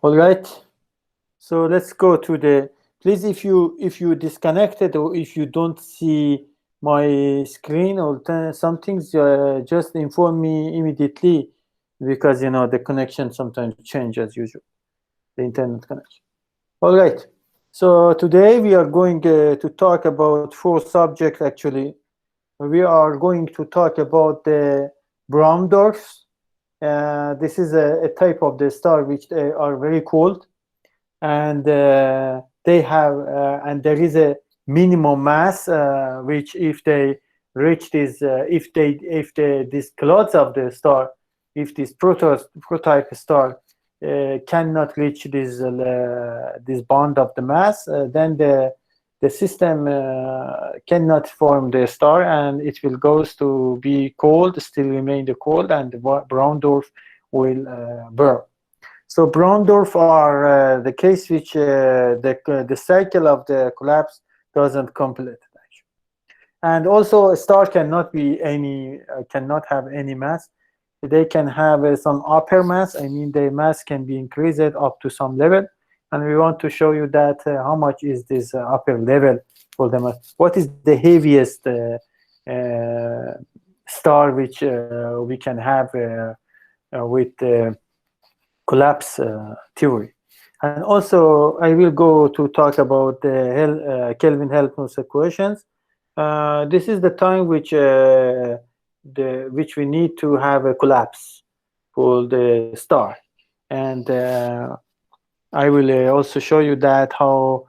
All right. So let's go to the. Please, if you disconnected or if you don't see my screen or some things, just inform me immediately, because the connection sometimes changes as usual, the internet connection. All right. So today we are going to talk about 4 subjects. Actually, we are going to talk about the brown dwarfs. This is a type of the star which they are very cold, and they have and there is a minimum mass which, if they reach this, if these clouds of the star, if this prototype star cannot reach this bound of the mass, then the system cannot form the star, and it will goes to be cold, still remain the cold, and the brown dwarf will burn. So brown dwarf are the case which the cycle of the collapse doesn't complete, actually. And also a star cannot have any mass. They can have some upper mass. I mean, the mass can be increased up to some level, and we want to show you that how much is this upper level for the mass. What is the heaviest star which we can have with collapse theory. And also I will go to talk about the Kelvin-Helmholtz equations. This is the time which we need to have a collapse for the star, and I will also show you that how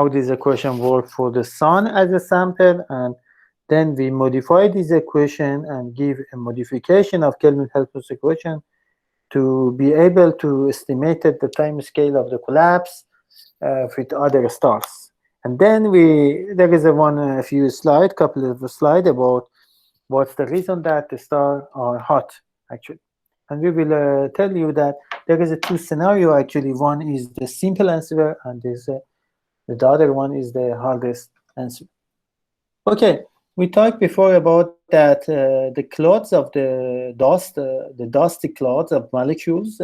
this equation works for the sun as a sample, and then we modify this equation and give a modification of Kelvin-Helmholtz equation to be able to estimate the time scale of the collapse with other stars. And then there is a few slides, couple of slides about what's the reason that the stars are hot, actually. And we will tell you that there is 2 scenarios, actually. One is the simple answer, and the other one is the hardest answer. Okay, we talked before about that the clouds of the dust, the dusty clouds of molecules,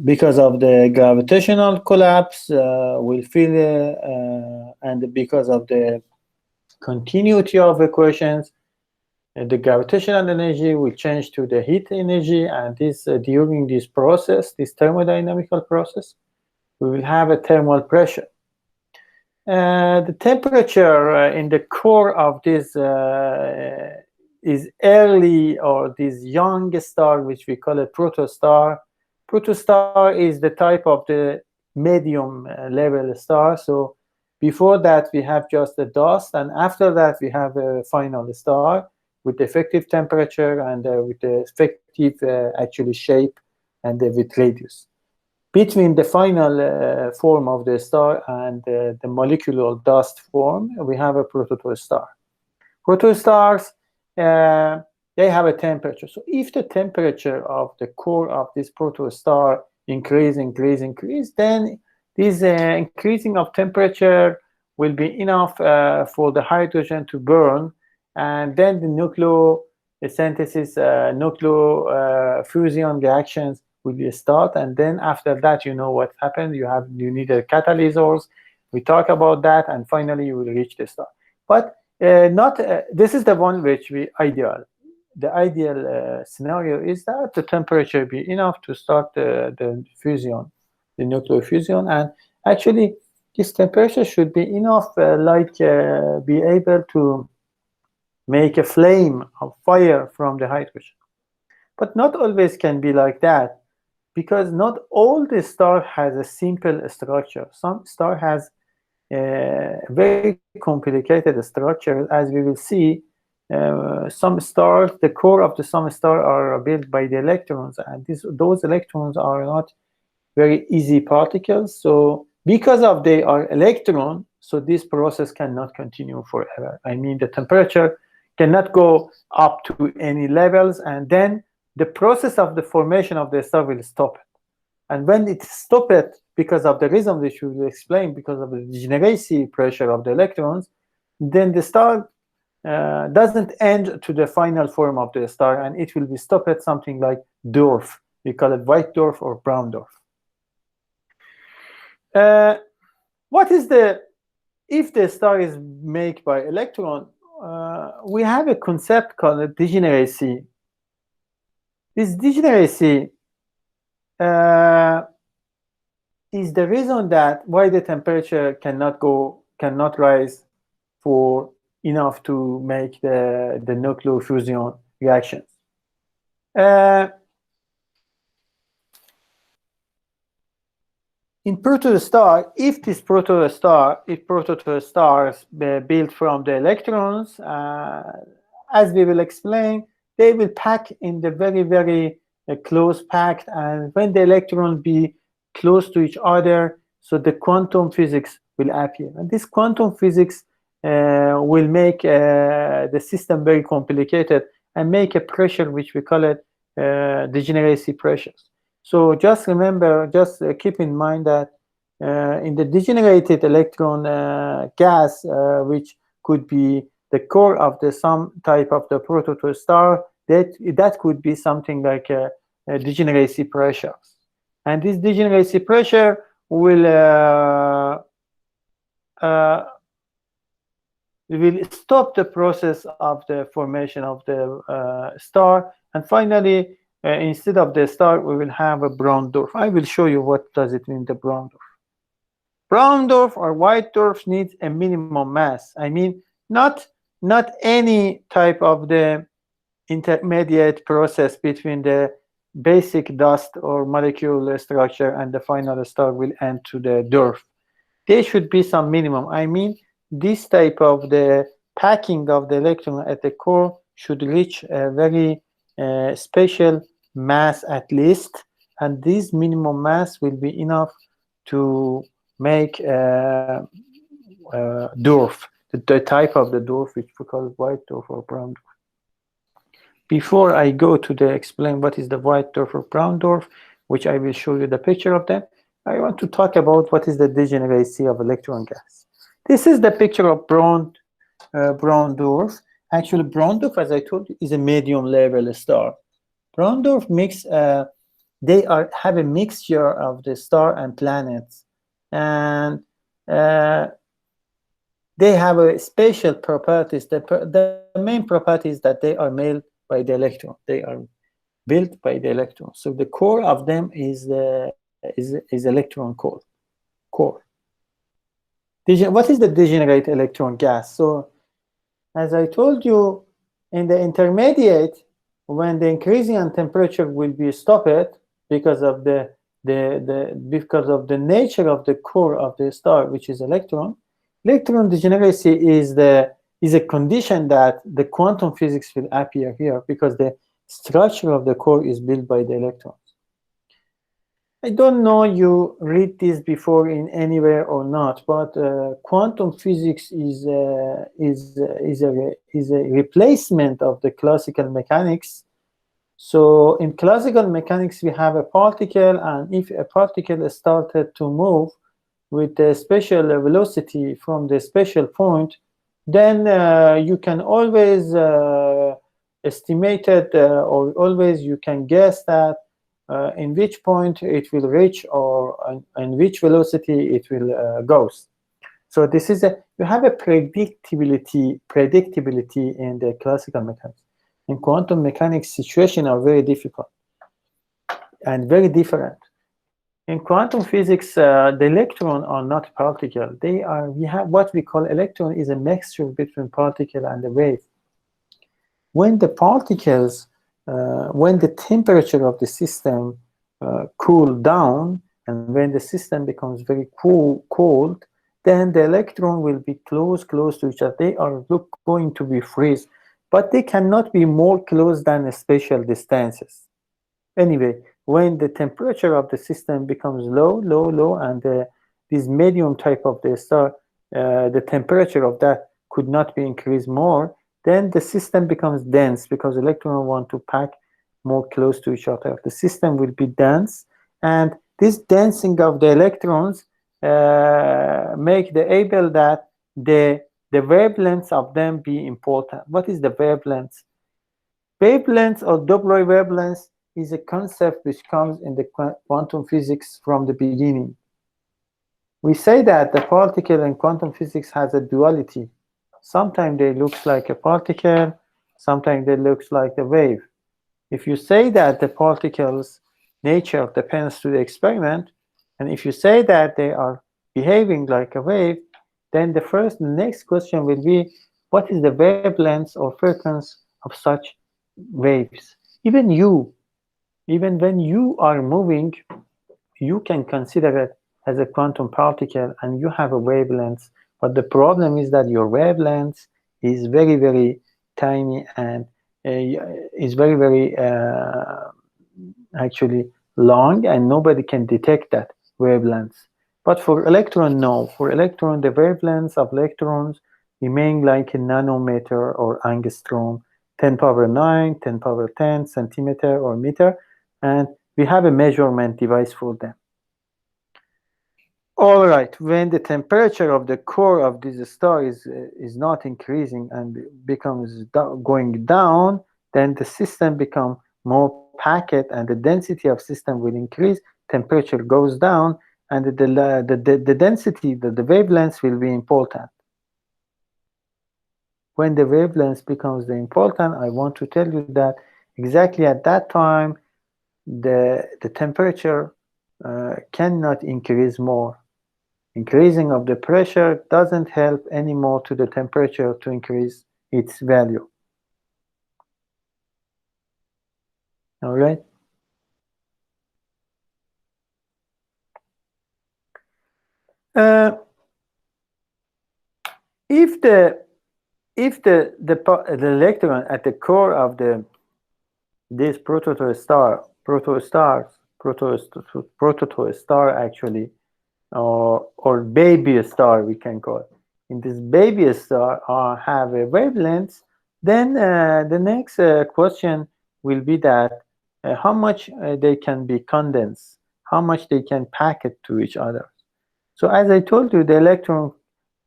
because of the gravitational collapse, will fill, and because of the continuity of equations, the gravitational energy will change to the heat energy, and this during this process, this thermodynamical process, we will have a thermal pressure. The temperature in the core of this is early, or this young star, which we call a protostar. Protostar is the type of the medium level star. So before that we have just the dust, and after that we have a final star with effective temperature and with the effective actually shape and with radius. Between the final form of the star and the molecular dust form, we have a protostar. Protostars, they have a temperature. So if the temperature of the core of this protostar increase, then this increasing of temperature will be enough for the hydrogen to burn, and then the nucleosynthesis, fusion reactions will be start, and then after that, you know what happened. You need a catalyzers. We talk about that, and finally you will reach the star. But this is the one which we ideal. The ideal scenario is that the temperature be enough to start the fusion, the nuclear fusion, and actually this temperature should be enough, be able to make a flame of fire from the hydrogen. But not always can be like that, because not all the star has a simple structure. Some star has very complicated structure, as we will see. Some stars, the core of some star are built by the electrons, and those electrons are not very easy particles. So because of they are electron, so this process cannot continue forever. I mean, the temperature cannot go up to any levels, and then the process of the formation of the star will stop it. And when it stops it, because of the reason which we will explain, because of the degeneracy pressure of the electrons, then the star doesn't end to the final form of the star, and it will be stopped at something like dwarf We call it white dwarf or brown dwarf. What is the, if the star is made by electron, we have a concept called degeneracy. This degeneracy is the reason that why the temperature cannot rise for enough to make the nuclear fusion reactions. In protostar, if protostar is built from the electrons, as we will explain, they will pack in the very, very close packed, and when the electron be close to each other, so the quantum physics will appear. And this quantum physics will make the system very complicated and make a pressure which we call it degeneracy pressures. So just remember, just keep in mind that in the degenerated electron gas, which could be the core of some type of the protostar, that could be something like a degeneracy pressures. And this degeneracy pressure will stop the process of the formation of the star, and finally, instead of the star, we will have a brown dwarf. I will show you what does it mean, the brown dwarf. Brown dwarf or white dwarf needs a minimum mass. I mean, not any type of the intermediate process between the basic dust or molecule structure and the final star will end to the dwarf. There should be some minimum. I mean, this type of the packing of the electron at the core should reach a very special mass at least, and this minimum mass will be enough to make dwarf, the type of the dwarf which we call white dwarf or brown dwarf. Before I go to explain what is the white dwarf or brown dwarf, which I will show you the picture of them, I want to talk about what is the degeneracy of electron gas. This is the picture of brown dwarf. Actually, brown dwarf, as I told you, is a medium level star. Brown dwarf they have a mixture of the star and planets, and they have a special properties. The main property is that they are made by the electron. They are built by the electron. So the core of them is electron core. What is the degenerate electron gas? So, as I told you, in the intermediate, when the increasing in temperature will be stopped because of the nature of the core of the star, which is electron degeneracy is a condition that the quantum physics will appear here because the structure of the core is built by the electrons. I don't know you read this before in anywhere or not, but quantum physics is a replacement of the classical mechanics. So in classical mechanics, we have a particle, and if a particle started to move with a special velocity from the special point, then you can always estimate it, or always you can guess that in which point it will reach or in which velocity it will go. So this is you have a predictability in the classical mechanics. In quantum mechanics, situations are very difficult and very different. In quantum physics, the electron are not particle. We have what we call electron is a mixture between particle and the wave. When the particles, when the temperature of the system cool down, and when the system becomes very cold, then the electron will be close to each other. They are going to be freeze, but they cannot be more close than spatial distances. Anyway, when the temperature of the system becomes low, and this medium type of the star, the temperature of that could not be increased more, then the system becomes dense because electrons want to pack more close to each other. The system will be dense, and this densing of the electrons make the able that the wavelengths of them be important. What is the wavelengths? Wavelengths or Doppler wavelengths is a concept which comes in the quantum physics from the beginning. We say that the particle in quantum physics has a duality. Sometimes they look like a particle, sometimes they look like a wave. If you say that the particle's nature depends to the experiment, and if you say that they are behaving like a wave, then the next question will be, what is the wavelength or frequency of such waves? Even when you are moving, you can consider it as a quantum particle and you have a wavelength, but the problem is that your wavelength is very, very tiny and is very, very actually long, and nobody can detect that wavelength. But for electron, no. For electron, the wavelengths of electrons remain like a nanometer or angstrom, 10 power 9, 10 power 10 centimeter or meter, and we have a measurement device for them. All right, when the temperature of the core of this star is not increasing and becomes going down, then the system becomes more packed and the density of system will increase, temperature goes down, and the density, the wavelength will be important. When the wavelength becomes the important, I want to tell you that exactly at that time, the temperature cannot increase more. Increasing of the pressure doesn't help anymore to the temperature to increase its value. All right. If the electron at the core of this protostar actually, or baby star we can call it. In this baby star have a wavelength, then the next question will be that how much they can be condensed, how much they can pack it to each other. So as I told you, the electron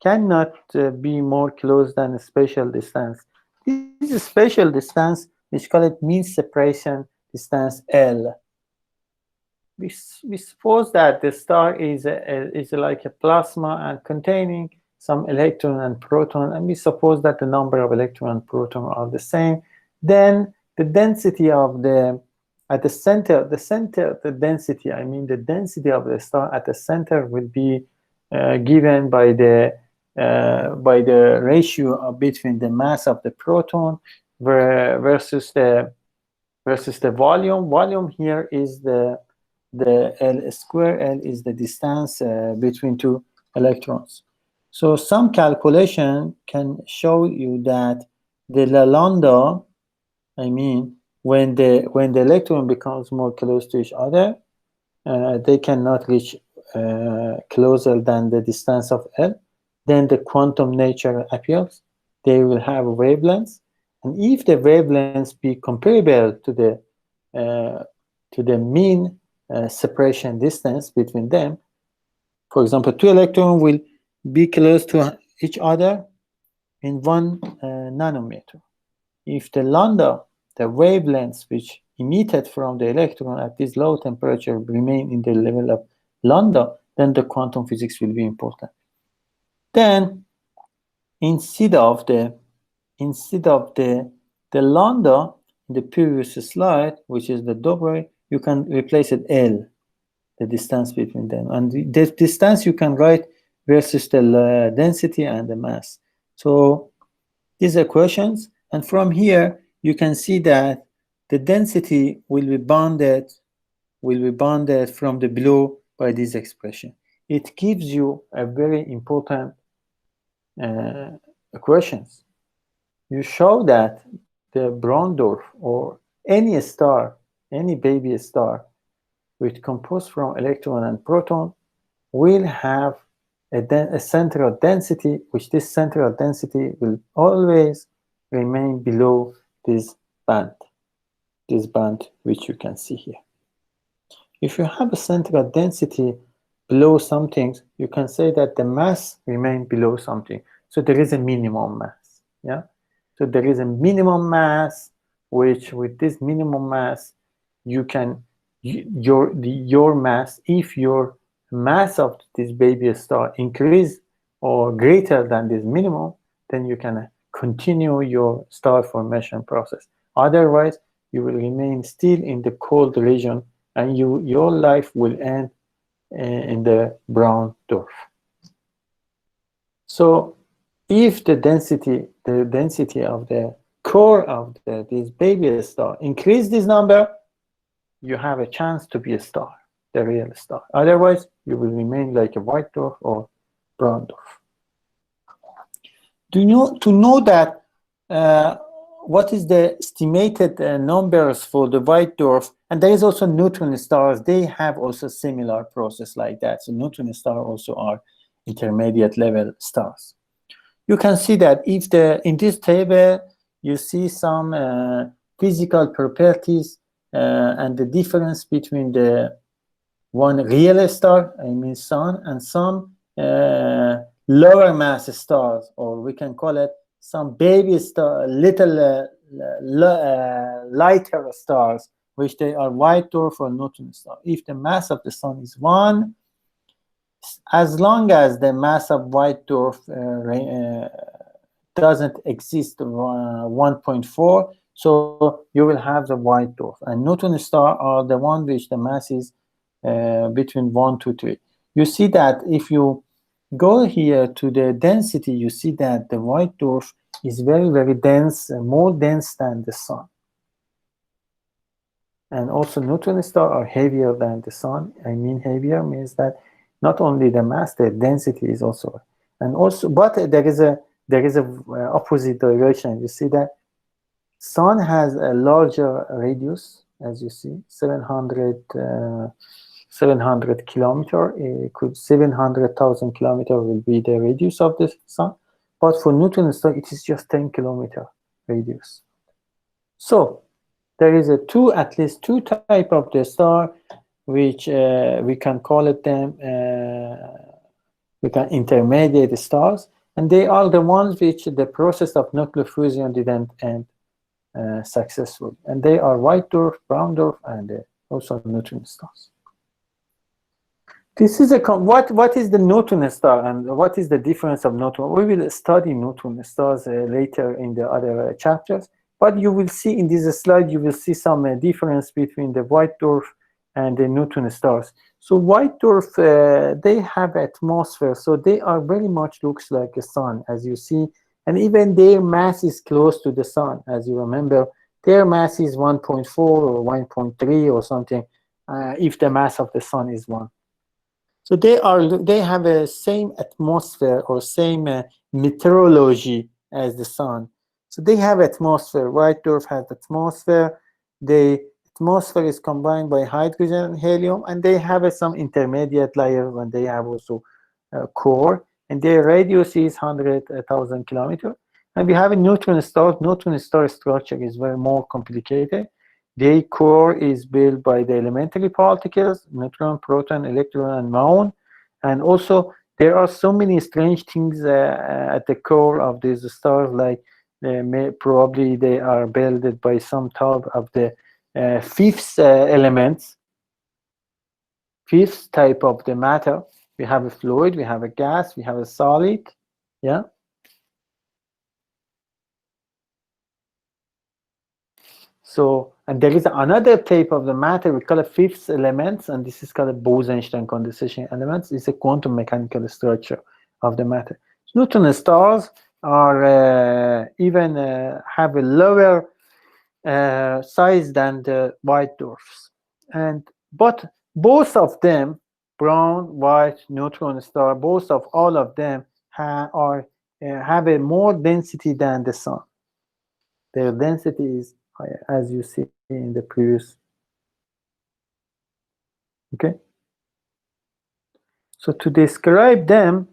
cannot be more close than a spatial distance. This is a spatial distance, which call it mean separation distance L. We suppose that the star is like a plasma and containing some electron and proton, and we suppose that the number of electron and proton are the same. Then the density of the density of the star at the center will be given by the ratio between the mass of the proton versus the volume. Volume here is the L square. L is the distance between two electrons. So some calculation can show you that the lambda, when the electron becomes more close to each other, they cannot reach closer than the distance of L. Then the quantum nature appears. They will have wavelengths, and if the wavelengths be comparable to the mean separation distance between them, for example, two electrons will be close to each other in 1 nanometer. If the lambda, the wavelengths which emitted from the electron at this low temperature remain in the level of lambda, then the quantum physics will be important. Then instead of the lambda in the previous slide, which is the Dobre, you can replace it L, the distance between them, and the distance you can write versus the density and the mass. So these are questions, and from here you can see that the density will be bounded from the below by this expression. It gives you a very important questions. You show that the Brondorf or any star, any baby star, which composed from electron and proton, will have a central density, which this central density will always remain below this band which you can see here. If you have a central density below something, you can say that the mass remains below something. So there is a minimum mass. Yeah. So there is a minimum mass, which with this minimum mass, you can, your mass, if your mass of this baby star increase or greater than this minimum, then you can continue your star formation process. Otherwise, you will remain still in the cold region, and your life will end in the brown dwarf. So if the density of the core of this baby star increase this number, you have a chance to be a star, the real star. Otherwise, you will remain like a white dwarf or brown dwarf. To know that what is the estimated numbers for the white dwarf, and there is also neutron stars, they have also similar process like that. So neutron stars also are intermediate level stars. You can see that if in this table you see some physical properties and the difference between the one real star, I mean sun, and some lower mass stars, or we can call it some baby star, little lighter stars, which they are white dwarf or neutron star. If the mass of the sun is 1, as long as the mass of white dwarf doesn't exist 1.4, so you will have the white dwarf. And neutron star are the one which the mass is between 1 to 3. You see that if you go here to the density, you see that the white dwarf is very, very dense, more dense than the sun. And also neutron stars are heavier than the sun. I mean heavier means that not only the mass, the density is also, and also, but there is a opposite direction. You see that sun has a larger radius, as you see, 700 kilometer. It could 700,000 kilometer will be the radius of the sun, but for neutron star it is just 10 kilometer radius. So there is at least two type of the star, which we can call it them, we can intermediate stars, and they are the ones which the process of nuclear fusion didn't end successfully, and they are white dwarf, brown dwarf, and also neutron stars. This is what is the neutron star, and what is the difference of neutron? We will study neutron stars later in the other chapters, but you will see in this slide, you will see some difference between the white dwarf and the neutron stars. So white dwarf, they have atmosphere, so they are very much looks like a sun, as you see, and even their mass is close to the sun. As you remember, their mass is 1.4 or 1.3 or something, if the mass of the sun is 1. So they have a same atmosphere or same meteorology as the sun. So they have atmosphere. White dwarf has atmosphere. The atmosphere is combined by hydrogen and helium, and they have some intermediate layers, and they have also a core, and their radius is 100,000 kilometers. And we have a neutron star. Neutron star structure is very more complicated. The core is built by the elementary particles, neutron, proton, electron, and muon. And also, there are so many strange things at the core of these stars, like probably they are built by some type of the fifth elements, fifth type of the matter. We have a fluid, we have a gas, we have a solid, yeah. So, and there is another type of the matter, we call it fifth elements, and this is called a Bose-Einstein condensation elements. It's a quantum mechanical structure of the matter. So neutron stars are even have a lower size than the white dwarfs, but both of them, brown, white, neutron star, both of all of them have a more density than the sun. Their density is higher, as you see in the previous. Okay. So to describe them,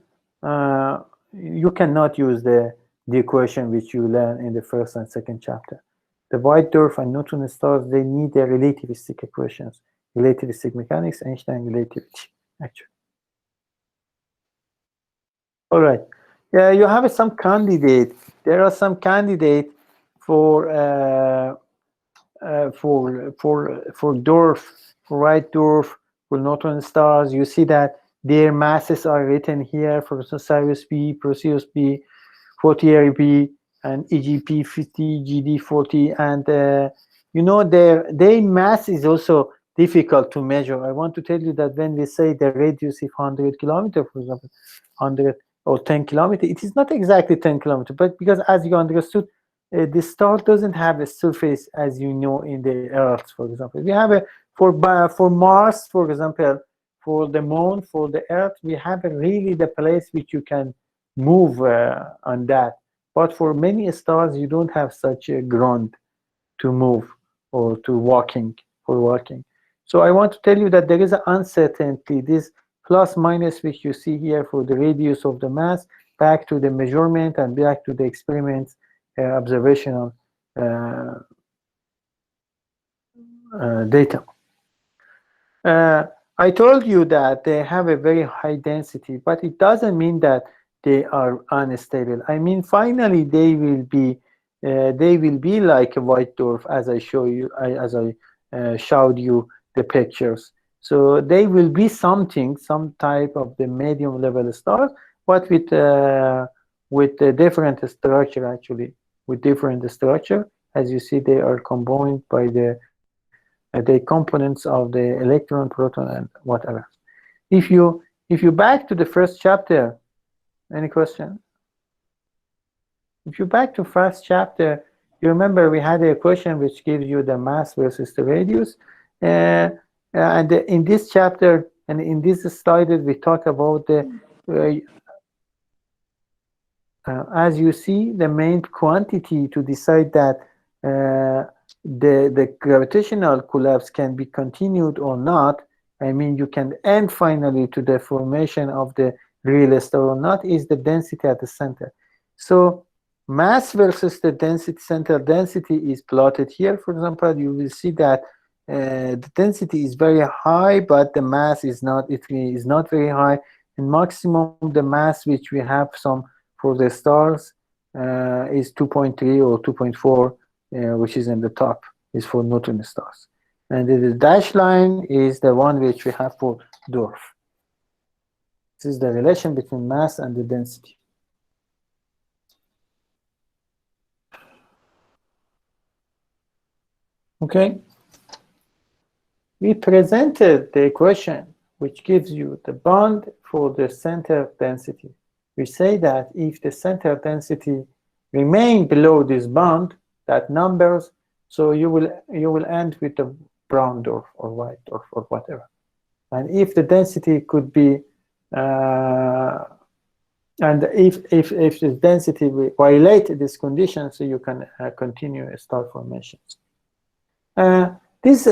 you cannot use the equation which you learn in the first and second chapter. The white dwarf and neutron stars, they need their relativistic equations, relativistic mechanics, Einstein relativity, actually. All right. Yeah, you have some candidate. There are some candidate for dwarf, for white dwarf, for neutron stars, you see that their masses are written here for Sirius B, Perseus B, 40 B, and EGP 50, GD 40, and you know their mass is also difficult to measure. I want to tell you that when we say the radius is 100 kilometers, for example, 100 or 10 kilometers, it is not exactly 10 kilometers, but because as you understood, the star doesn't have a surface as you know in the Earth, for example. We have a for Mars, for example, for the Moon, for the Earth, we have really the place which you can move on that. But for many stars, you don't have such a ground to move or to walking. So I want to tell you that there is an uncertainty. This plus minus which you see here for the radius of the mass, back to the measurement and back to the experiments, observational data. I told you that they have a very high density, but it doesn't mean that they are unstable. I mean, finally, they will be like a white dwarf, as I show you, as I showed you the pictures. So they will be some type of the medium level star, but with a different structure, actually, with different structure. As you see, they are combined by the components of the electron, proton, and whatever. If you back to the first chapter, any question? If you back to first chapter, you remember we had a question which gives you the mass versus the radius. And in this chapter and in this slide, we talk about the, as you see, the main quantity to decide that the gravitational collapse can be continued or not. I mean, you can end finally to the formation of the real star or not, is the density at the center. So mass versus the density, center density is plotted here. For example, you will see that the density is very high, but the mass is not. It is not very high. And maximum the mass which we have some for the stars is 2.3 or 2.4, which is in the top, is for neutron stars. And the dashed line is the one which we have for dwarf. This is the relation between mass and the density. Okay. We presented the equation which gives you the bond for the center density. We say that if the center density remain below this bond, that numbers, so you will end with the brown dwarf or white dwarf or whatever. And if the density could be, and if the density will violate this condition, so you can continue star formations. This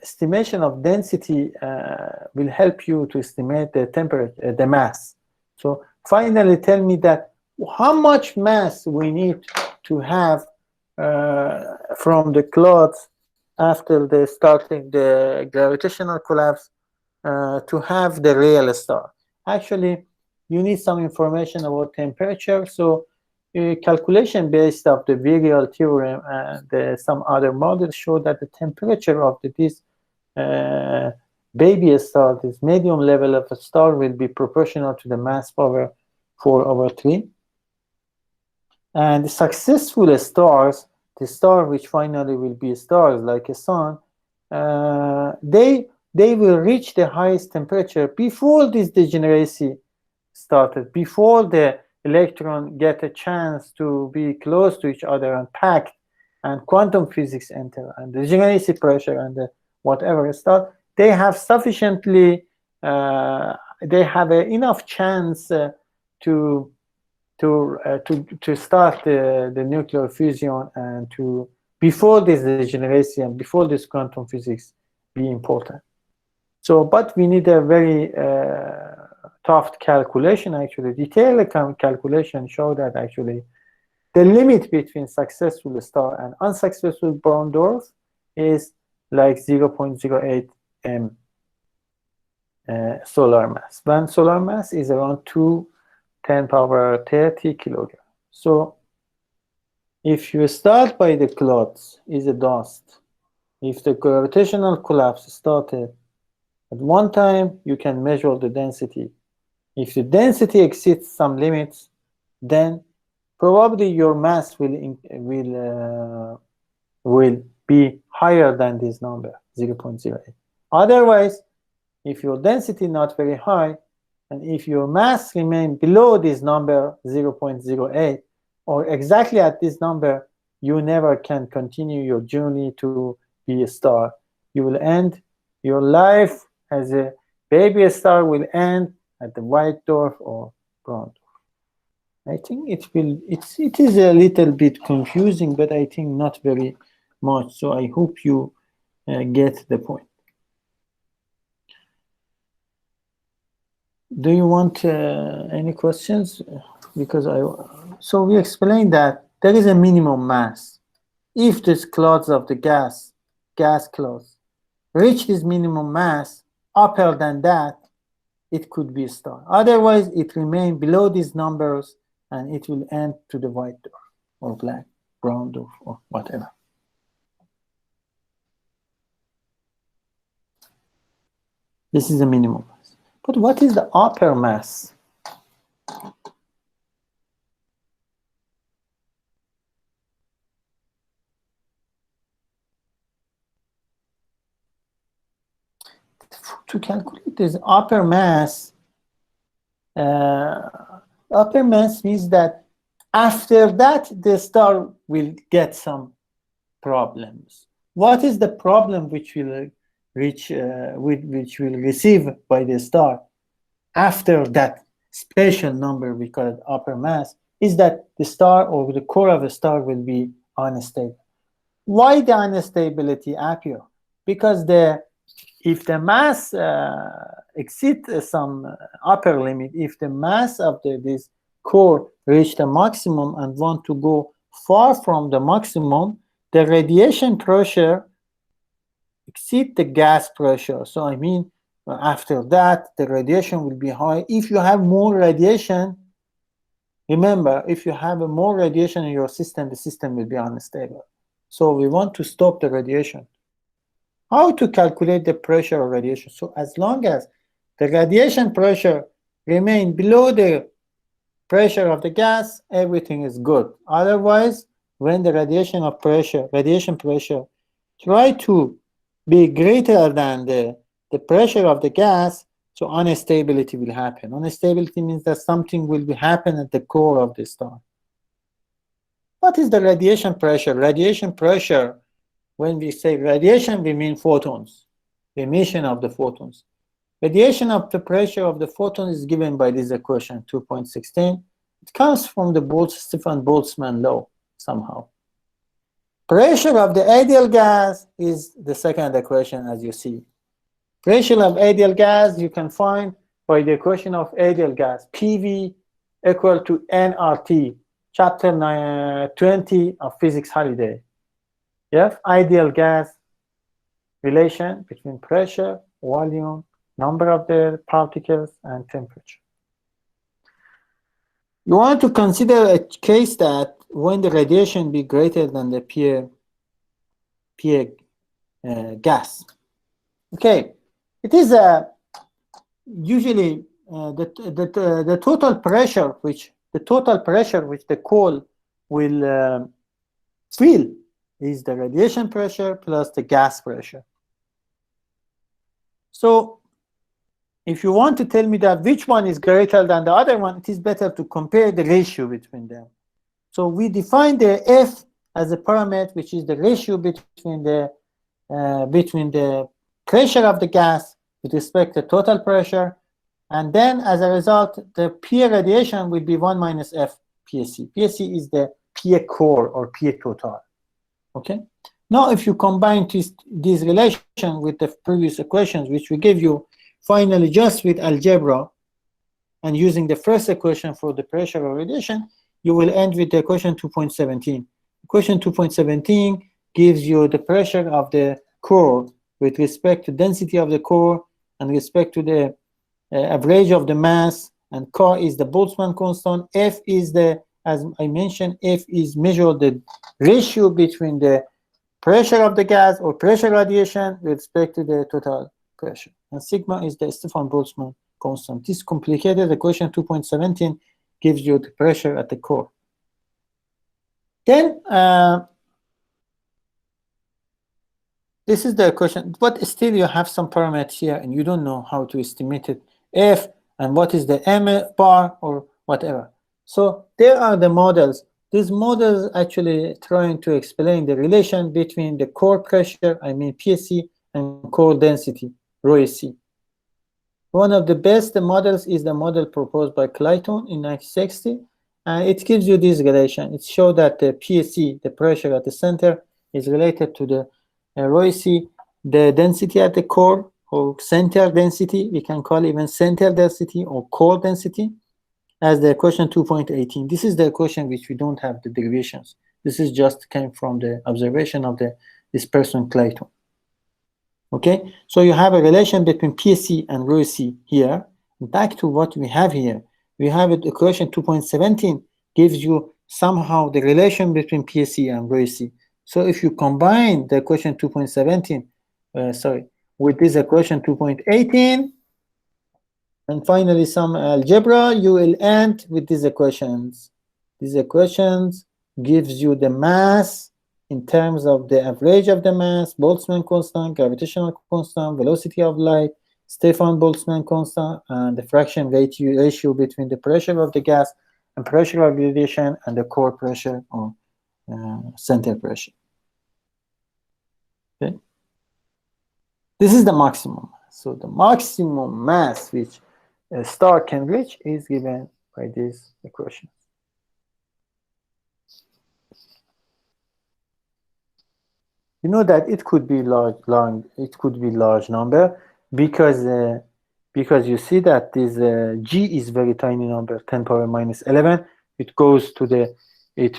estimation of density will help you to estimate the temperature, the mass. So finally, tell me that how much mass we need to have from the clouds after the starting the gravitational collapse to have the real star. Actually, you need some information about temperature. So calculation based of the virial theorem and some other models show that the temperature of this baby star, this medium level of a star, will be proportional to the mass power 4/3. And the successful stars, the star which finally will be stars like a sun, they will reach the highest temperature before this degeneracy started, before the electron get a chance to be close to each other and packed, and quantum physics enter, and the degeneracy pressure and the whatever start. They have sufficiently, they have enough chance to start the nuclear fusion and to before this degeneracy and before this quantum physics be important. So, but we need a very tough calculation. Actually, detailed calculation show that actually the limit between successful star and unsuccessful brown dwarf is like 0.08 m solar mass. When solar mass is around 2 × 10⁻30 kilograms. So if you start by the clouds, is a dust. If the gravitational collapse started at one time, you can measure the density. If the density exceeds some limits, then probably your mass will be higher than this number, 0.08. Otherwise, if your density not very high, and if your mass remain below this number, 0.08, or exactly at this number, you never can continue your journey to be a star. You will end your life as a baby star will end at the white dwarf or brown dwarf. I think it is a little bit confusing, but I think not very much. So I hope you get the point. Do you want any questions? Because so we explained that there is a minimum mass. If these clouds of the gas clouds, reach this minimum mass, upper than that, it could be a star. Otherwise, it remains below these numbers, and it will end to the white dwarf, or black, brown dwarf, or whatever. This is the minimum mass. But what is the upper mass? To calculate this upper mass means that after that the star will get some problems. What is the problem which will reach, which will receive by the star after that special number we call it upper mass? Is that the star or the core of a star will be unstable. Why the instability appear? Because if the mass exceeds some upper limit, if the mass of this core reach the maximum and want to go far from the maximum, the radiation pressure exceeds the gas pressure. So I mean, after that, the radiation will be high. If you have more radiation, remember, if you have more radiation in your system, the system will be unstable. So we want to stop the radiation. How to calculate the pressure of radiation? So as long as the radiation pressure remains below the pressure of the gas, everything is good. Otherwise, when the radiation pressure try to be greater than the pressure of the gas, so instability will happen. Instability means that something will happen at the core of the star. What is the radiation pressure? Radiation pressure, when we say radiation, we mean photons, the emission of the photons. Radiation of the pressure of the photon is given by this equation, 2.16. It comes from the Stefan-Boltzmann law somehow. Pressure of the ideal gas is the second equation, as you see. Pressure of ideal gas you can find by the equation of ideal gas, PV equal to nRT, chapter 20 of physics holiday. You have ideal gas relation between pressure, volume, number of the particles, and temperature. You want to consider a case that when the radiation be greater than the pure gas. Okay, it is usually the total pressure which the coal will feel is the radiation pressure plus the gas pressure. So if you want to tell me that which one is greater than the other one, it is better to compare the ratio between them. So we define the F as a parameter, which is the ratio between the pressure of the gas with respect to total pressure, and then as a result, the P radiation will be 1 minus F PSC. PSC is the P core or P total. Okay. Now, if you combine this relation with the previous equations, which we gave you finally just with algebra, and using the first equation for the pressure of radiation, you will end with the equation 2.17. Equation 2.17 gives you the pressure of the core with respect to density of the core and respect to the average of the mass, and K is the Boltzmann constant, F is the as I mentioned, F is measure the ratio between the pressure of the gas or pressure radiation with respect to the total pressure. And sigma is the Stefan-Boltzmann constant. This complicated equation 2.17 gives you the pressure at the core. Then this is the equation, but still you have some parameters here and you don't know how to estimate it, F, and what is the M bar or whatever. So there are the models. These models actually trying to explain the relation between the core pressure, I mean PSC, and core density, rho C. One of the best models is the model proposed by Clayton in 1960, and it gives you this relation. It shows that the PSC, the pressure at the center, is related to the rho C, the density at the core, or center density, we can call it even center density or core density, as the equation 2.18. This is the equation which we don't have the derivations. This is just came from the observation of this person Clayton. Okay, so you have a relation between PSC and rho C here. Back to what we have here, we have it, equation 2.17 gives you somehow the relation between PSC and rho C. So if you combine the equation 2.17, with this equation 2.18, and finally some algebra, you will end with these equations. These equations gives you the mass in terms of the average of the mass, Boltzmann constant, gravitational constant, velocity of light, Stefan-Boltzmann constant, and the fraction ratio between the pressure of the gas and pressure of radiation and the core pressure or center pressure. Okay. This is the maximum. So the maximum mass which a star can reach is given by this equation. You know that it could be large number because you see that this G is very tiny number, 10 power minus 11. It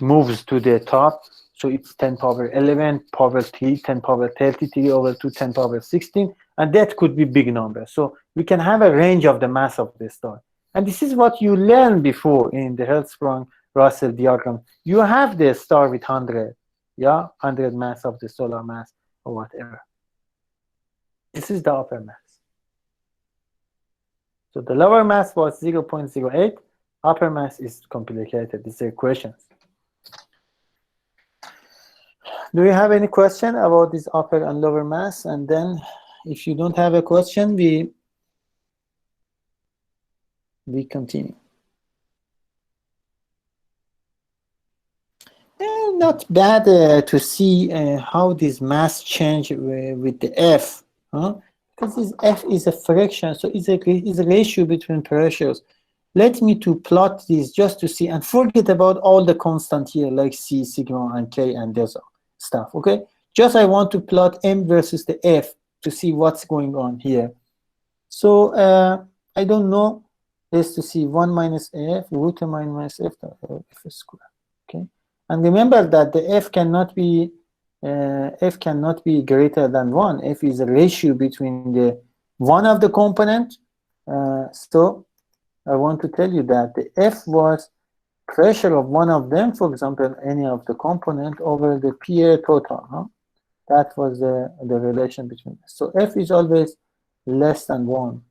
moves to the top, so it's 10 power 11, power 3, 10 power 33 over 2, 10 power 16, and that could be big number. So we can have a range of the mass of the star. And this is what you learned before in the Hertzsprung-Russell diagram. You have the star with 100. Yeah, 100 mass of the solar mass or whatever. This is the upper mass. So the lower mass was 0.08. Upper mass is complicated. These are equations. Do you have any question about this upper and lower mass? And then if you don't have a question, we continue. Not bad to see how this mass change with the F, because this F is a fraction, so it's a ratio between pressures. Let me to plot this just to see, and forget about all the constant here like C, sigma, and K, and this stuff. Okay, just I want to plot M versus the F to see what's going on here. So I don't know this to see 1 minus F root minus F squared. Okay. And remember that the F cannot be greater than 1. F is a ratio between the one of the component. So I want to tell you that the F was pressure of one of them, for example, any of the component over the PA total. That was the relation between them. So F is always less than 1,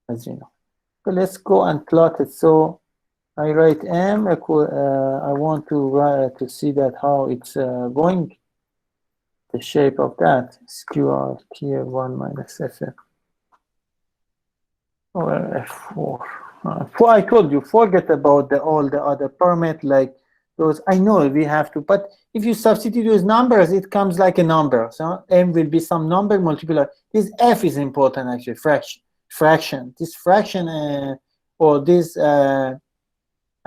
as you know. So let's go and plot it. So I write M. I want to see that how it's going. The shape of that SQR T1 minus FF or F4. I told you, forget about all the other parameters like those. I know we have to, but if you substitute those numbers, it comes like a number. So M will be some number multiplied. This F is important actually. Fraction. This fraction or this.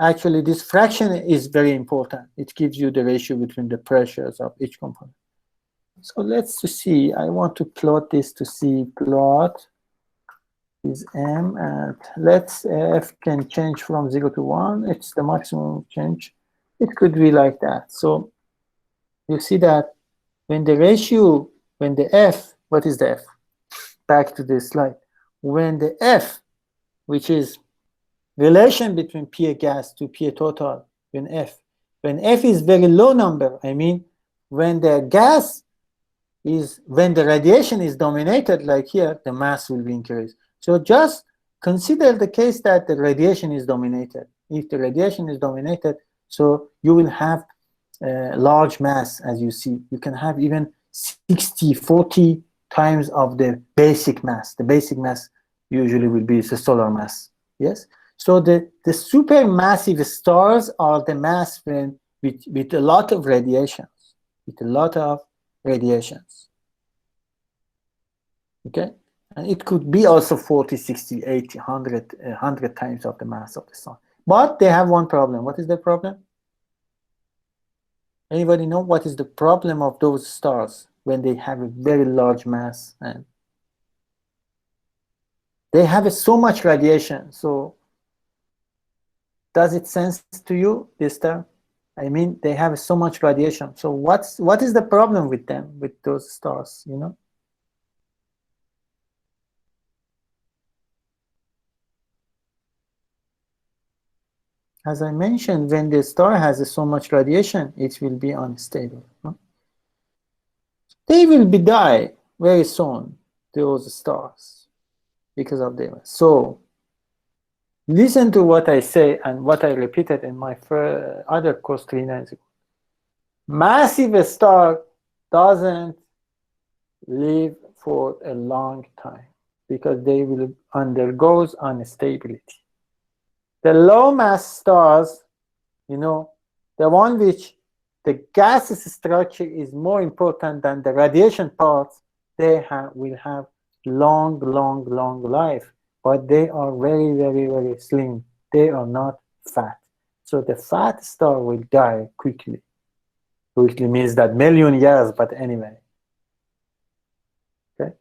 Actually, this fraction is very important. It gives you the ratio between the pressures of each component. So let's see. I want to plot this to see plot is M, and let's F can change from 0 to 1. It's the maximum change. It could be like that. So you see that when the ratio, when the F, what is the F? Back to this slide. When the F, which is relation between PA gas to PA total, when F. When F is very low number, I mean, when the gas is, when the radiation is dominated, like here, the mass will be increased. So just consider the case that the radiation is dominated. If the radiation is dominated, so you will have large mass, as you see. You can have even 60, 40 times of the basic mass. The basic mass usually will be the solar mass. Yes. So the supermassive stars are the mass when with a lot of radiations, with a lot of radiations. Okay, and it could be also 40, 60, 80, 100 times of the mass of the sun. But they have one problem. What is the problem? Anybody know what is the problem of those stars when they have a very large mass and they have so much radiation? So does it sense to you, this term? I mean, they have so much radiation. So what is the problem with them, with those stars, you know? As I mentioned, when the star has so much radiation, it will be unstable. Huh? They will be die very soon, those stars, because of them. So listen to what I say and what I repeated in my other course 3 nights ago. Massive star doesn't live for a long time because they will undergo instability. The low mass stars, you know, the one which the gaseous structure is more important than the radiation parts, they will have long life, but they are very slim. They are not fat. So the fat star will die quickly. Quickly means that million years, but anyway. Okay?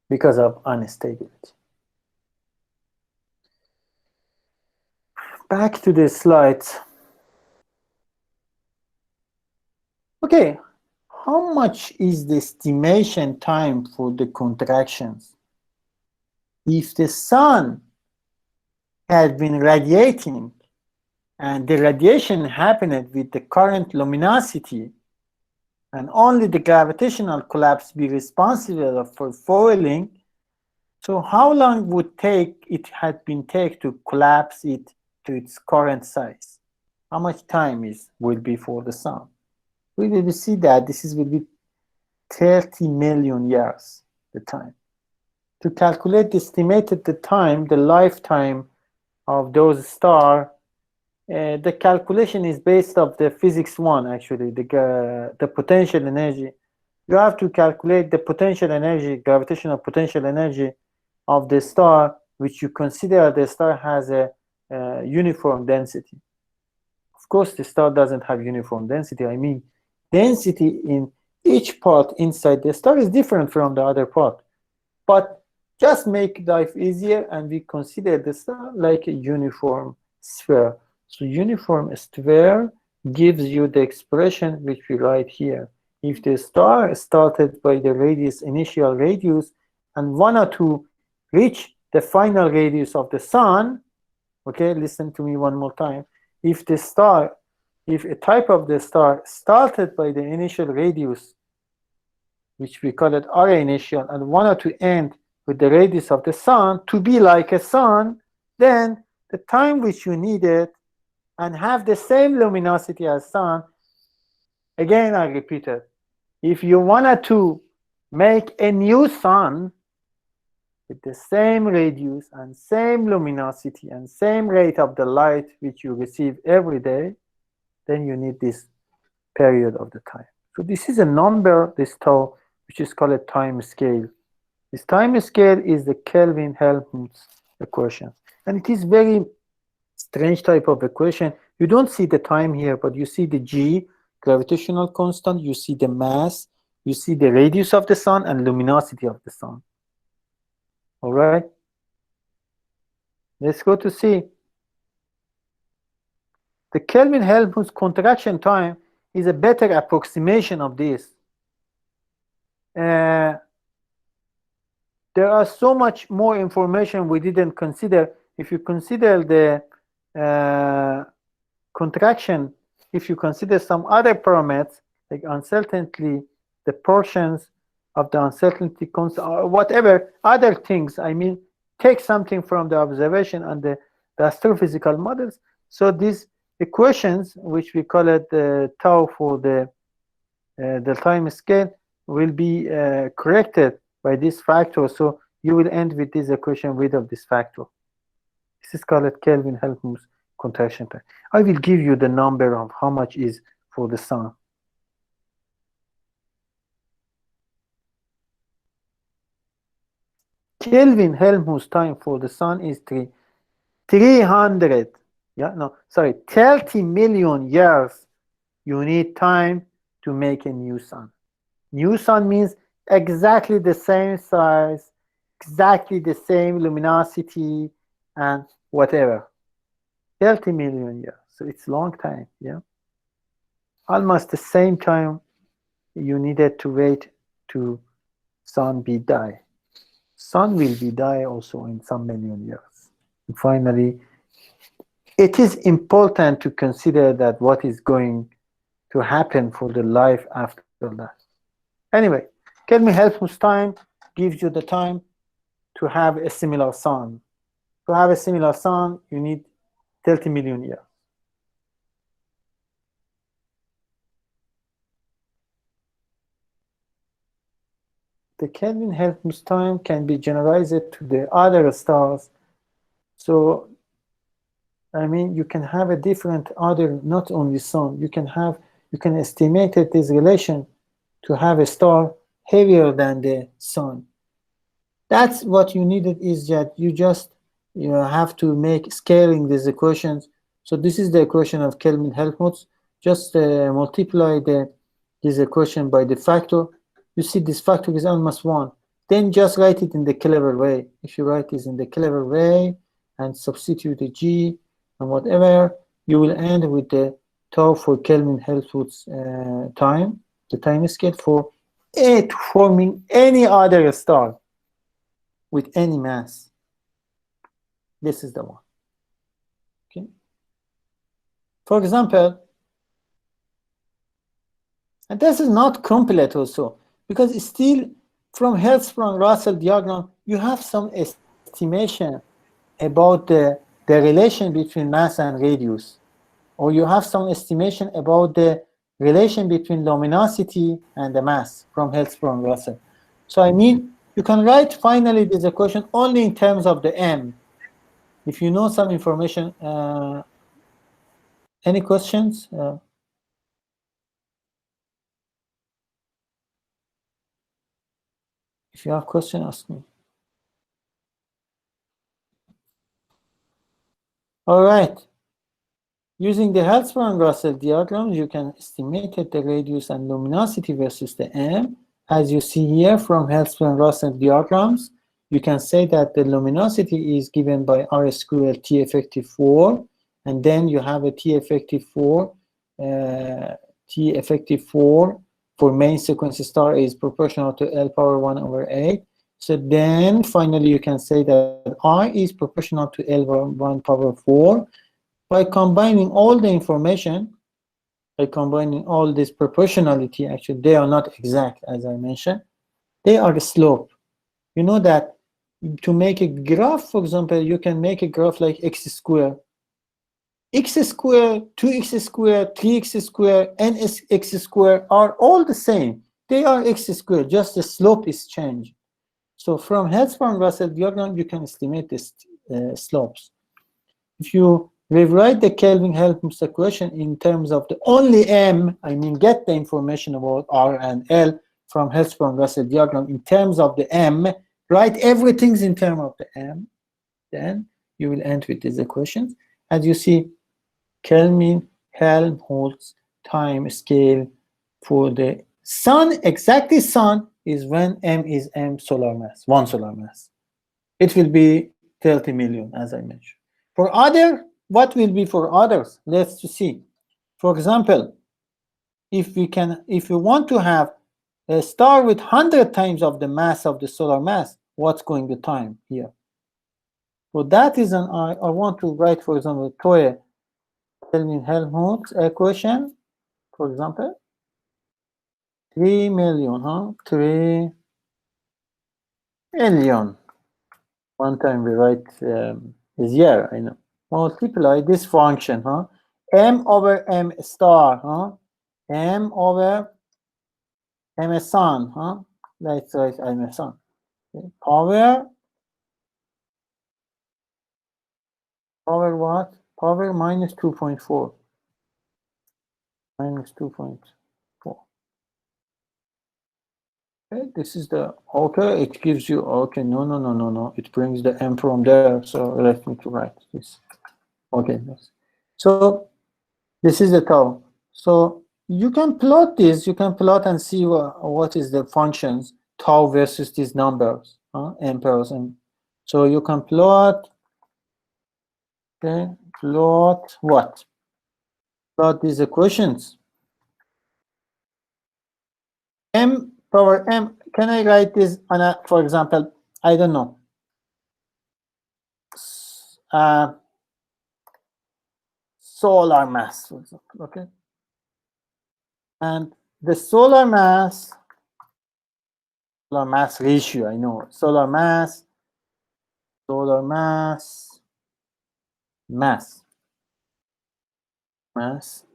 Because of instability. Back to the slides. Okay, how much is the estimation time for the contractions? If the sun had been radiating and the radiation happened with the current luminosity and only the gravitational collapse be responsible for foiling, so how long would it had been take to collapse it to its current size? How much time will be for the sun? We will see that this will be 30 million years, the time. To calculate the estimated the lifetime of those stars, the calculation is based on the physics 1, actually, the potential energy. You have to calculate the potential energy, gravitational potential energy of the star, which you consider the star has a uniform density. Of course, the star doesn't have uniform density. I mean, density in each part inside the star is different from the other part. But just make life easier, and we consider the star like a uniform sphere. So uniform sphere gives you the expression which we write here. If the star started by the initial radius, and wanted to reach the final radius of the sun, okay, listen to me one more time. If a type of the star started by the initial radius, which we call it R initial, and wanted to end with the radius of the sun to be like a sun, then the time which you needed and have the same luminosity as sun, again I repeat it, if you wanted to make a new sun with the same radius and same luminosity and same rate of the light which you receive every day, then you need this period of the time. So this is a number, this tau, which is called a time scale. This time scale is the Kelvin-Helmholtz equation. And it is very strange type of equation. You don't see the time here, but you see the G, gravitational constant, you see the mass, you see the radius of the sun and luminosity of the sun. All right? Let's go to C. The Kelvin-Helmholtz contraction time is a better approximation of this. There are so much more information we didn't consider. If you consider the contraction, if you consider some other parameters like uncertainty, the portions of the uncertainty constant, or whatever other things, I mean, take something from the observation and the astrophysical models. So these equations, which we call it tau for the time scale, will be corrected by this factor. So you will end with this equation rid of this factor. This is called Kelvin-Helmholtz contraction time. I will give you the number of how much is for the sun. Kelvin-Helmholtz time for the sun is 300. Yeah, no, sorry, 30 million years. You need time to make a new sun. New sun means exactly the same size, exactly the same luminosity, and whatever. 30 million years. So it's a long time, yeah. Almost the same time you needed to wait to sun be die. Sun will be die also in some million years. And finally, it is important to consider that what is going to happen for the life after that. Anyway, Kelvin-Helmholtz time gives you the time to have a similar sun. To have a similar sun, you need 30 million years. The Kelvin-Helmholtz time can be generalized to the other stars. So, I mean, you can have a different other, not only sun. You can estimate this relation to have a star heavier than the sun. That's what you needed, is that you have to make scaling these equations. So this is the equation of Kelvin-Helmholtz. Just multiply this equation by the factor. You see this factor is almost 1. Then just write it in the clever way. If you write this in the clever way and substitute the G and whatever, you will end with the tau for Kelvin-Helmholtz time, the time scale for it forming any other star with any mass. This is the one. Okay. For example, and this is not complete also, because it's still from Hertzsprung-Russell diagram, you have some estimation about the relation between mass and radius, or you have some estimation about the relation between luminosity and the mass from Hertzsprung-Russell. So I mean, you can write finally this equation only in terms of the m. If you know some information, any questions? If you have questions, ask me. All right. Using the Hertzsprung-Russell diagrams, you can estimate the radius and luminosity versus the m. As you see here from Hertzsprung-Russell diagrams, you can say that the luminosity is given by r squared T effective 4, and then you have a T effective 4 for main sequence star is proportional to L power 1 over 8. So then finally you can say that I is proportional to L 1 power 4. By combining all the information, by combining all this proportionality, actually they are not exact as I mentioned, they are the slope. You know that to make a graph, for example, you can make a graph like x squared. X squared, 2x squared, 3x squared, and x squared are all the same. They are x squared, just the slope is changed. So from Hertzsprung-Russell diagram, you can estimate the slopes. If you rewrite the Kelvin-Helmholtz equation in terms of the only m, I mean get the information about r and L from Hertzsprung-Russell diagram in terms of the m, write everything in terms of the m, then you will end with these equations. As you see, Kelvin-Helmholtz time scale for the sun, exactly sun, is when m is m solar mass, 1 solar mass. It will be 30 million, as I mentioned. For other, what will be for others? Let's see. For example, if we want to have a star with 100 times of the mass of the solar mass, what's going to time here? For that reason, I want to write, for example, Toye Helmholtz equation, for example, 3 million, 3 million. One time we write is year, I know. Multiply this function, m over m star, m over m sun, let's write m sun. Okay. Power what? Power minus 2.4. Minus 2.4. Okay, this is the, okay, it gives you, okay, no, it brings the m from there, so let me to write this. Okay, so this is the tau. So you can plot this, you can plot and see what is the functions, tau versus these numbers, amperes, and so you can plot, okay, plot what? Plot these equations. M power m, can I write this on a, for example, I don't know, solar mass, for example, okay? And the solar mass ratio, I know, solar mass,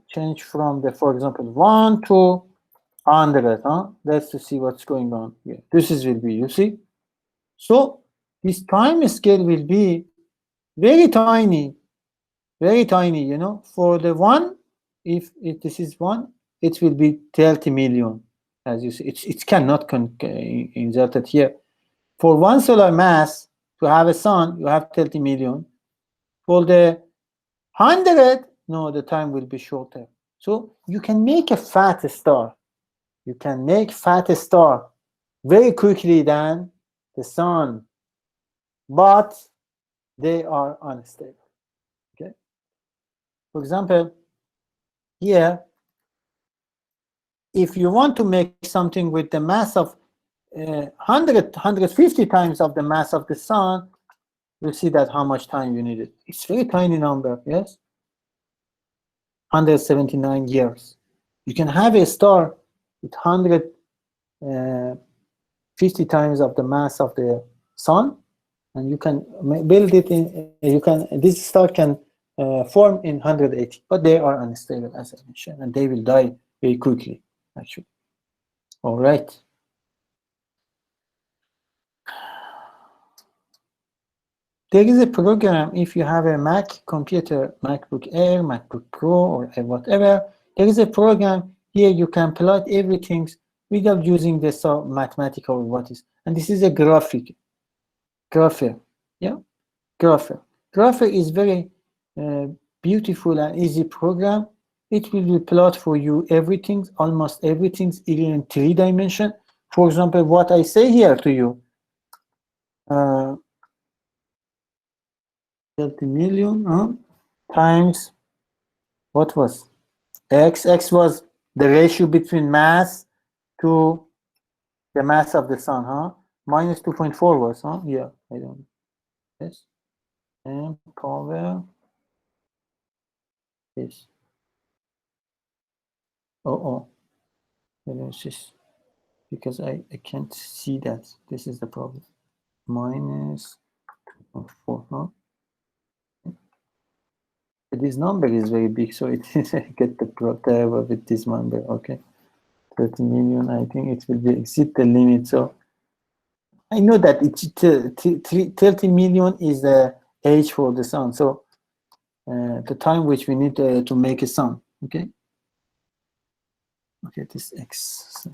change from the, for example, 1 to 100, Let's to see what's going on here. This is will be, you see? So this time scale will be very tiny, you know. For the one, if this is 1, it will be 30 million, as you see. It cannot insert it here. For one solar mass, to have a sun, you have 30 million. For the 100, no, the time will be shorter. So you can make a fat star. You can make fat star very quickly than the sun, but they are unstable. Okay. For example, here, if you want to make something with the mass of 150 times of the mass of the sun, you'll see that how much time you needed. It's very tiny number, yes? 179 years. You can have a star with 150 times of the mass of the sun, and you can build it in, this star can form in 180, but they are unstable, as I mentioned, and they will die very quickly, actually. All right. There is a program, if you have a Mac computer, MacBook Air, MacBook Pro, or whatever, there is a program here you can plot everything without using the mathematical what is. And this is a grapher, yeah, grapher. Grapher is very beautiful and easy program. It will plot for you everything, almost everything, even in 3 dimensions. For example, what I say here to you, 30 million times what was x was the ratio between mass to the mass of the sun, minus 2.4 was, yeah, I don't know. Yes, and power is this, because I can't see that. This is the problem. Minus 2.4, This number is very big, so it get the problem with this number. Okay, 30 million. I think it will be exceed the limit. So I know that it's 30 million is the age for the sun. So the time which we need to make a sun. Okay. Okay, this x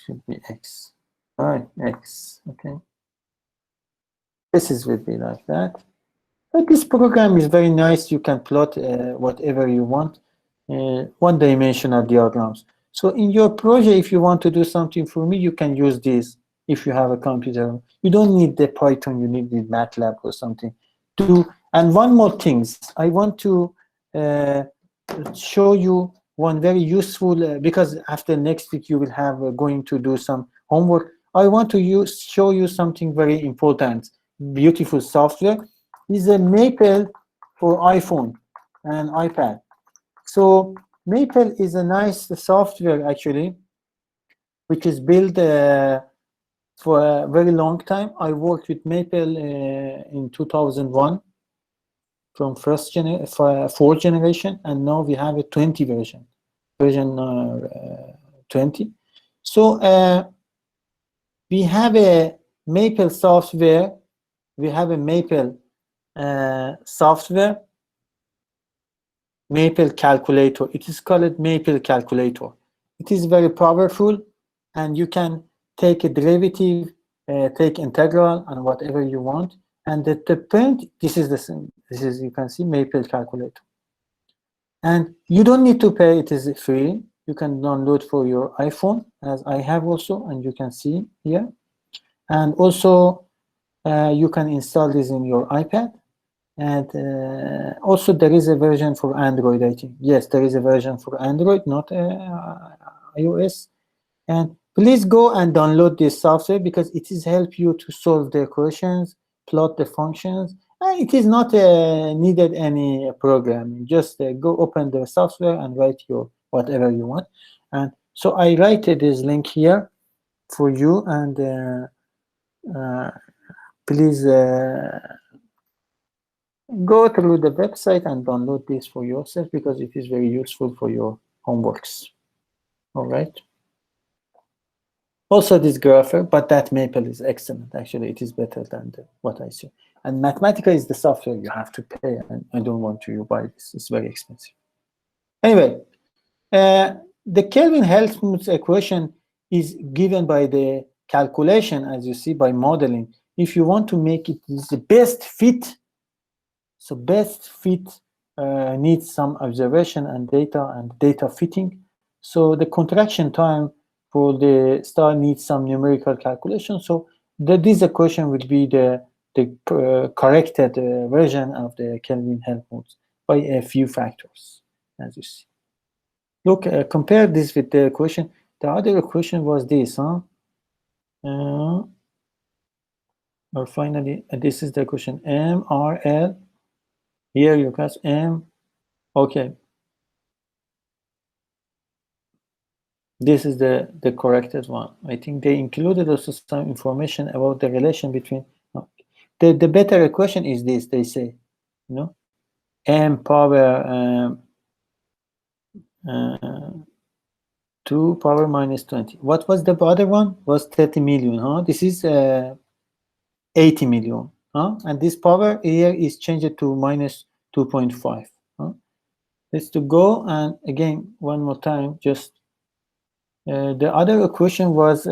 should be x. All right, x. Okay. This is will be like that. But this program is very nice. You can plot whatever you want, one-dimensional diagrams. So in your project, if you want to do something for me, you can use this. If you have a computer, you don't need the Python. You need the MATLAB or something. And one more thing, I want to show you one very useful, because after next week you will have going to do some homework. I want to show you something very important. beautiful software is a Maple for iPhone and iPad. So Maple is a nice software actually, which is built for a very long time. I worked with Maple in 2001 from fourth generation, and now we have a 20 version 20. So we have a Maple software. We have a Maple software, Maple calculator. It is called Maple calculator. It is very powerful, and you can take a derivative, take integral, and whatever you want. And the point, this is the same. This is, you can see, Maple calculator. And you don't need to pay. It is free. You can download for your iPhone, as I have also, and you can see here. And also, you can install this in your iPad. And also there is a version for Android, I think. Yes, there is a version for Android, not iOS. And please go and download this software, because it is help you to solve the equations, plot the functions. And it is not needed any programming. Just go open the software and write your whatever you want. And so I write this link here for you, and please go through the website and download this for yourself, because it is very useful for your homeworks. All right. Also this grapher, but that Maple is excellent. Actually, it is better than what I see. And Mathematica is the software you have to pay, and I don't want you to buy this. It's very expensive. Anyway, the Kelvin-Helmholtz equation is given by the calculation, as you see, by modeling. If you want to make it the best fit, so best fit needs some observation and data fitting. So the contraction time for the star needs some numerical calculation. So this equation would be the corrected version of the Kelvin-Helmholtz by a few factors, as you see. Look, compare this with the equation. The other equation was this, huh? Or finally, this is the equation MRL. Here you got M. Okay. This is the corrected one. I think they included also some information about the relation between. The better equation is this, they say, you know, M power 2 power minus 20. What was the other one? Was 30 million, huh? This is 80 million, huh? And this power here is changed to minus 2.5. Huh? Let's to go, and again, one more time, just the other equation was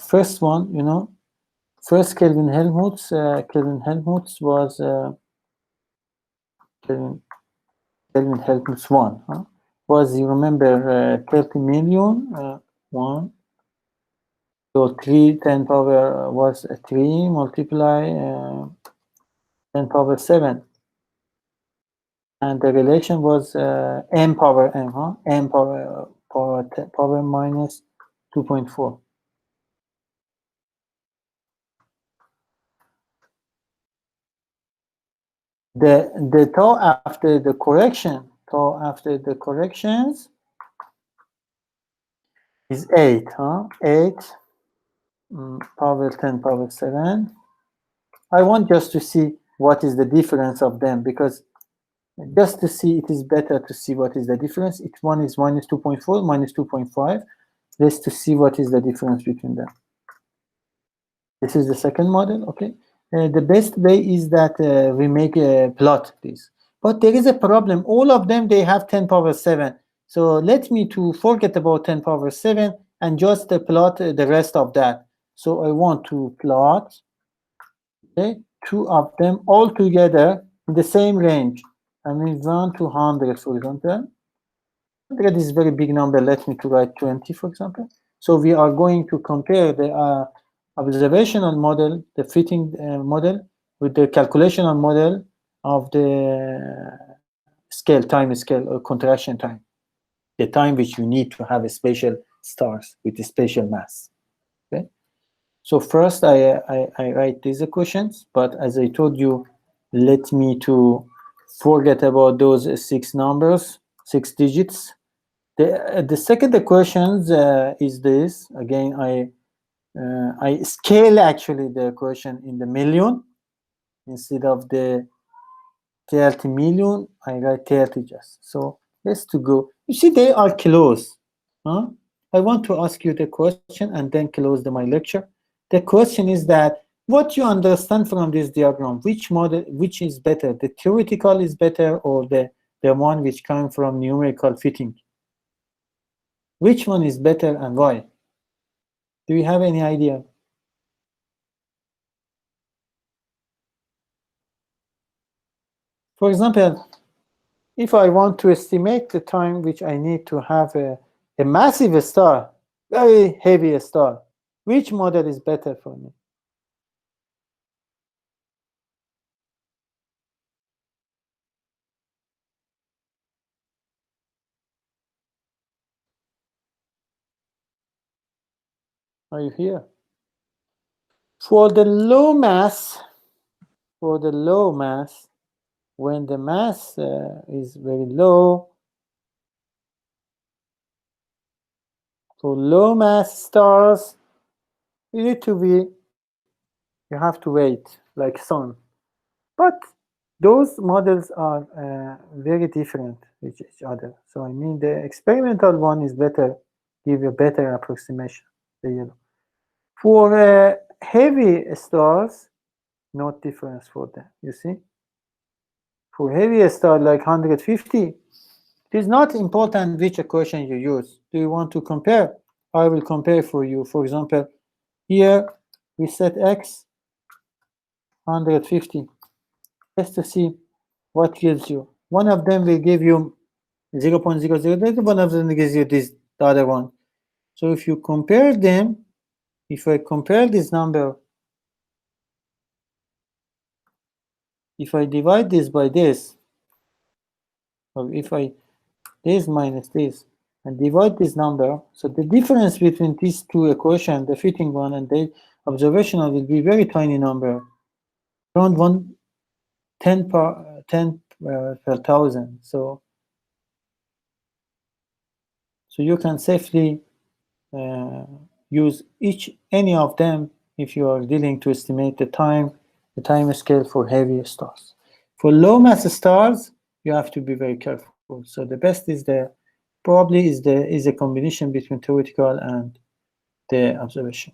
first one, you know, first Kelvin-Helmholtz. Kelvin-Helmholtz was Kelvin-Helmholtz 1, huh? Was, you remember, 30 million, 1. So 10 power was 3 multiply 10 power 7. And the relation was m power m, huh? M power minus 2.4. The tau after the corrections is 8, huh? 8 power 10 power 7. I want just to see what is the difference of them, because just to see, it is better to see what is the difference. Each one is minus 2.4, minus 2.5. Let's to see what is the difference between them. This is the second model, okay? The best way is that we make a plot this. But there is a problem. All of them, they have 10 power 7. So let me to forget about 10 power 7 and just plot the rest of that. So I want to plot, okay, 2 of them all together in the same range. I mean 1 to 100, for example. 100 is a very big number. Let me to write 20, for example. So we are going to compare the observational model, the fitting model, with the calculational model of the scale, time scale, or contraction time, the time which you need to have a spatial stars with the spatial mass. Okay. So first I write these equations, but as I told you, let me to forget about those 6 numbers, 6 digits. The second equation is this. Again, I scale actually the equation in the million. Instead of the 30 million, I write 30 just. So let's to go. You see, they are close. Huh? I want to ask you the question and then close my lecture. The question is that what you understand from this diagram, which model, which is better, the theoretical is better or the one which comes from numerical fitting? Which one is better and why? Do you have any idea? For example, if I want to estimate the time which I need to have a massive star, very heavy star, which model is better for me? Are you here? For the low mass, when the mass is very low, for low mass stars, you need to be, you have to wait like sun. But those models are very different with each other. So I mean the experimental one is better, give a better approximation, the yellow. For heavy stars, not difference for them, you see? For heavy star like 150, it is not important which equation you use. Do you want to compare? I will compare for you. For example, here we set x 150 just to see what gives you. One of them will give you 0.00, one of them gives you this, the other one. So if you compare them, if I compare this number, if I divide this by this, or if I this minus this, and divide this number, so the difference between these two equations, the fitting one and the observational, will be very tiny number, around 10 per thousand. So you can safely use any of them if you are dealing to estimate the time scale for heavy stars. For low mass stars, you have to be very careful. So the best is probably is a combination between theoretical and the observation.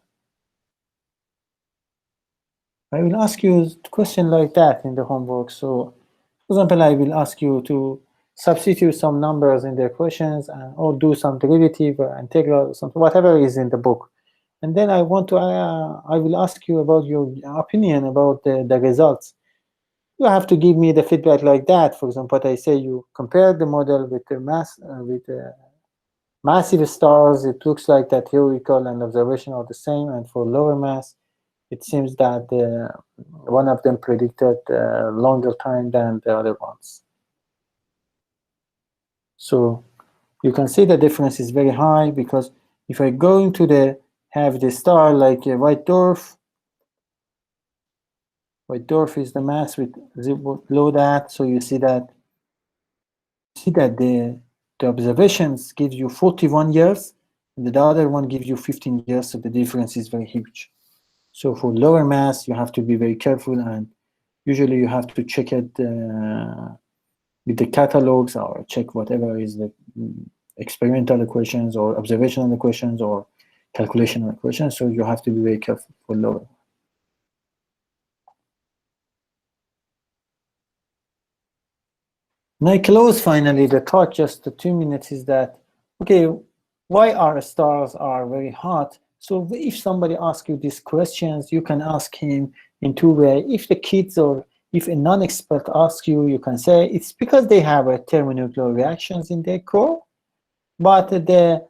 I will ask you a question like that in the homework. So, for example, I will ask you to substitute some numbers in the equations or do some derivative or integral, something, whatever is in the book. And then I want to, I will ask you about your opinion about the results. You have to give me the feedback like that. For example, what I say, you compare the model with the massive stars. It looks like that theoretical and observation are the same, and for lower mass, it seems that one of them predicted longer time than the other ones. So you can see the difference is very high, because if I go into have the star like a white dwarf is the mass with below that, so you see that the observations give you 41 years, and the other one gives you 15 years, so the difference is very huge. So for lower mass, you have to be very careful, and usually you have to check it with the catalogs, or check whatever is the experimental equations or observational equations or calculational equations. So you have to be very careful for lower. And I close finally the talk, just the 2 minutes, is that, okay, why our stars are very hot? So if somebody asks you these questions, you can ask him in 2 ways. If the kids or if a non-expert asks you, you can say it's because they have a thermonuclear reactions in their core. But the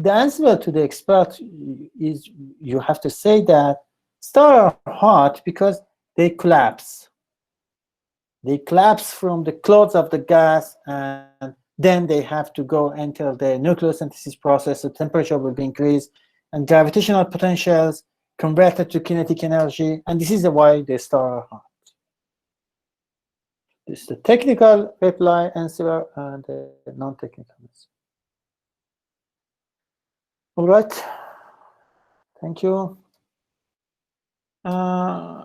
answer to the expert is, you have to say that stars are hot because they collapse. They collapse from the clouds of the gas, and then they have to go enter the nucleosynthesis process. The temperature will be increased, and gravitational potentials converted to kinetic energy, and this is why the stars are hot. This is the technical reply answer and the non-technical answer. All right, thank you.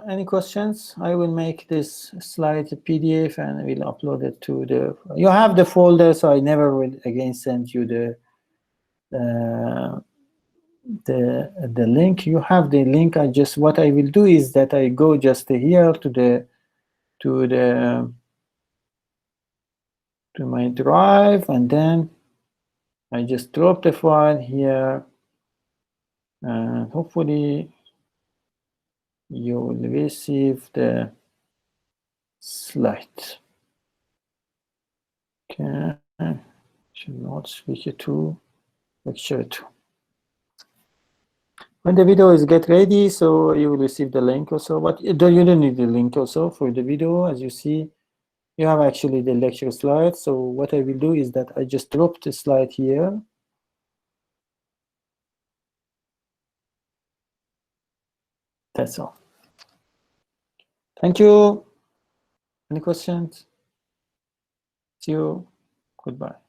Any questions? I will make this slide a PDF and we'll upload it to the. You have the folder, so I never will again send you the link. You have the link. What I will do is that I go just here to my drive, and then I just drop the file here, and hopefully you will receive the slide. Okay, should not switch it to lecture 2. When the video is get ready, so you will receive the link also, but you don't need the link also for the video. As you see, you have actually the lecture slide. So what I will do is that I just drop the slide here. That's all. Thank you. Any questions? See you. Goodbye.